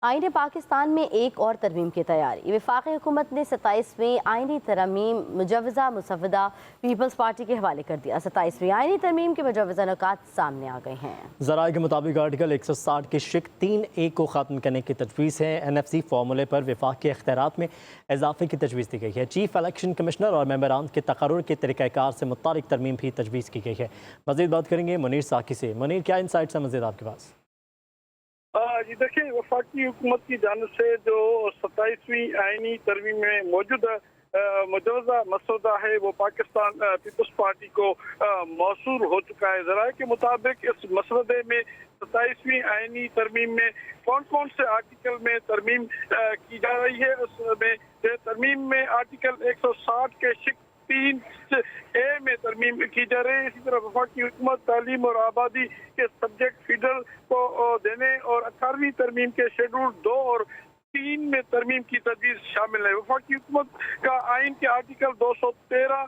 आईन पाकिस्तान में एक और तरमीम की तैयारी। वफाकी हुकूमत ने 27वीं आईनी तरमीम मुजवजा मुसवदा पीपल्स पार्टी के हवाले कर दिया। 27वीं आईनी तरमीम के मुजवजा नुकात सामने आ गए हैं। ज़राए के मुताबिक आर्टिकल 160 के शिक 3A को ख़त्म करने की तजवीज़ है। NFC फार्मूले पर वफाक के इख्तियारात में इजाफे की तजवीज़ दी गई है। चीफ इलेक्शन कमिश्नर और मेंबरान के तकर्रुर के तरीक़ाकार से मुतालिक तरमीम भी तजवीज़ की गई है। मज़ीद बात करेंगे मुनीर साकी से। मुनीर, क्या इंसाइट्स है मज़ीद आपके पास? जी देखिए, वफाकी हुकूमत की जानिब से जो 27वीं आईनी तरमीम में मौजूद मुजवजा मसौदा है वो पाकिस्तान पीपल्स पार्टी को मौसूल हो चुका है। ज़राए के मुताबिक इस मसौदे में 27वीं आईनी तरमीम में कौन कौन से आर्टिकल में तरमीम की जा रही है। उसमें तरमीम में आर्टिकल 160 के शिक 3A में तरमीम की जा रही है। इसी तरह वफाकी हुकूमत तालीम और आबादी के सब्जेक्ट फेडरल को देने और 18वीं तरमीम के शेड्यूल 2 और 3 में तरमीम की तजवीज़ शामिल है। वफाकी हुकूमत का आइन के आर्टिकल 213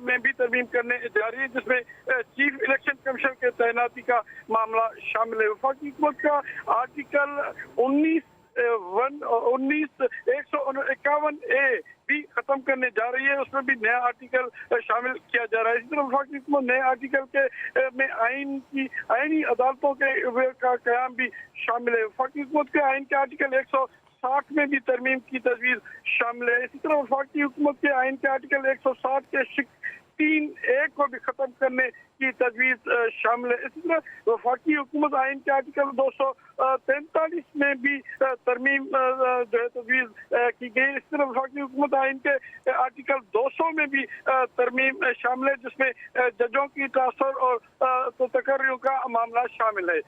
में भी तरमीम करने जा रही है, जिसमें चीफ इलेक्शन कमीशन के तैनाती का मामला शामिल है। वफाकी हुकूमत का आर्टिकल 151A भी खत्म करने जा रही है, उसमें भी नया आर्टिकल शामिल किया जा रहा है। इसी तरह वफाकी हुकूमत नए आर्टिकल के में आईनी अदालतों के का क़याम भी शामिल है। वफाकी हुकूमत के आइन के आर्टिकल 160 में भी तरमीम की तजवीज़ शामिल है। इसी तरह वफाकी हुकूमत के आइन के आर्टिकल 160 के शिक 3A को भी खत्म करने की तजवीज़ शामिल है। इसी तरह वफाकी हुकूमत आइन के आर्टिकल 243 में भी तरमीम जो है तजवीज़ की गई। इस तरह वफाकी हुकूमत आइन के आर्टिकल 200 में भी तरमीम शामिल है, जिसमें जजों की ट्रांसफर और तकर्रियों का मामला शामिल है।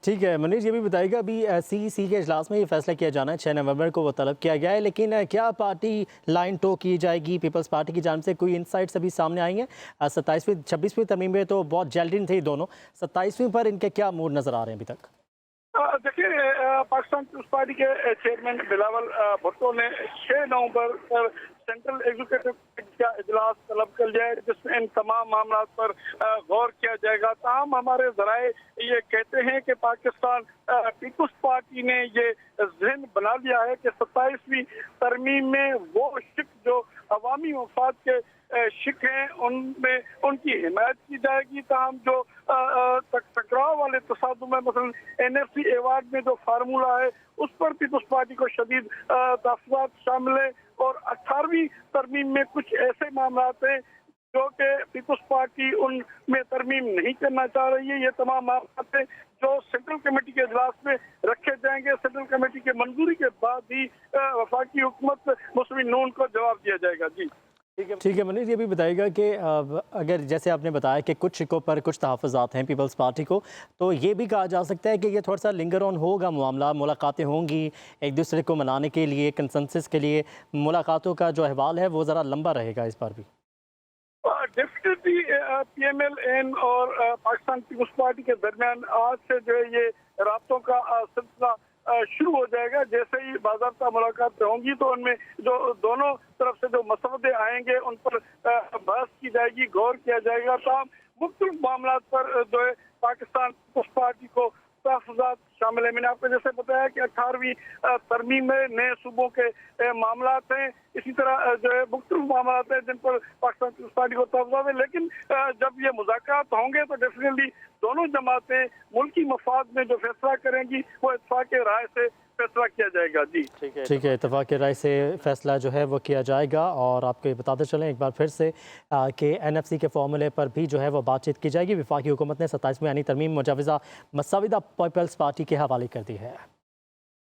ठीक है मुनीर, ये भी बताइएगा अभी CEC के इजलास में ये फैसला किया जाना है, 6 नवंबर को वो तलब किया गया है, लेकिन क्या पार्टी लाइन टो की जाएगी पीपल्स पार्टी की जानिब से? कोई इंसाइट्स अभी सामने आई हैं? 27वीं 26वीं तरमीम में तो बहुत जेल्डिन थे दोनों, 27वीं पर इनके क्या मूड नज़र आ रहे हैं अभी तक? देखिए, पाकिस्तान पीपल्स पार्टी के चेयरमैन बिलावल भुट्टो ने 6 नवंबर पर सेंट्रल एग्जीक्यूटिव का इजलास तलब कर लिया है, जिसमें इन तमाम मामलों पर गौर किया जाएगा। ताहम हमारे ज़राए ये कहते हैं कि पाकिस्तान पीपल्स पार्टी ने ये ज़हन बना लिया है कि 27वीं तरमीम में वो शिक जो अवामी मफाद के शिक हैं उनमें उनकी हिमायत की जाएगी। ताहम जो टकराव वाले तसादुम है, मसलन NFC अवार्ड में जो फार्मूला है उस पर पीपल्स पार्टी को शदीद तहफ़्फ़ुज़ात शामिल है। और 18वीं तरमीम में कुछ ऐसे मामला हैं जो कि पीपल्स पार्टी उनमें तरमीम नहीं करना चाह रही है। ये तमाम मामला हैं जो सेंट्रल कमेटी के इजलास में रखे जाएंगे। सेंट्रल कमेटी के मंजूरी के बाद ही वफाकी हुकूमत मुस्लिम नून को जवाब दिया जाएगा। जी ठीक है मुनीर, ये भी बताइएगा कि अगर जैसे आपने बताया कि कुछ शिकों पर कुछ तहफ़्फ़ुज़ात हैं पीपल्स पार्टी को, तो ये भी कहा जा सकता है कि ये थोड़ा सा लिंगर ऑन होगा मामला, मुलाकातें होंगी एक दूसरे को मनाने के लिए, कंसेंसस के लिए, मुलाकातों का जो अहवाल है वो ज़रा लंबा रहेगा इस बार भी? डेफिनेटली PMLN और पाकिस्तान पीपल्स पार्टी के दरमियान आज से जो है ये राब्तों का सिलसिला शुरू हो जाएगा। जैसे ही बाज़ाब्ता मुलाकात होंगी तो उनमें जो दोनों तरफ से जो मसौदे आएंगे उन पर बहस की जाएगी, गौर किया जाएगा। तमाम मुख्तलिफ मामला पर जो है पाकिस्तान पीपल्स पार्टी को तहफ़्फ़ुज़ात शामिल है। मैंने आपको जैसे बताया कि 18वीं तरमीम में नए सूबों के मामला हैं। इसी तरह जो है मुख्तलिफ मामला हैं जिन पर पाकिस्तान पीपल्स पार्टी को तहफ़्फ़ुज़ात है। लेकिन जब ये मुज़ाकरात होंगे तो डेफिनेटली दोनों जमातें मुल्की मफाद में जो फैसला करेंगी वो इत्तफ़ाक़ राय से फैसला किया जाएगा। जी ठीक है, इत्तफ़ाक़ राय से फैसला जो है वो किया जाएगा। और आपको ये बताते चलें एक बार फिर से कि NFC के फार्मूले पर भी जो है वो बातचीत की जाएगी। वफाकी हुकूमत ने 27वीं आईनी तरमीम मुजवजा मसौदा पीपल्स पार्टी के हवाले कर दी है।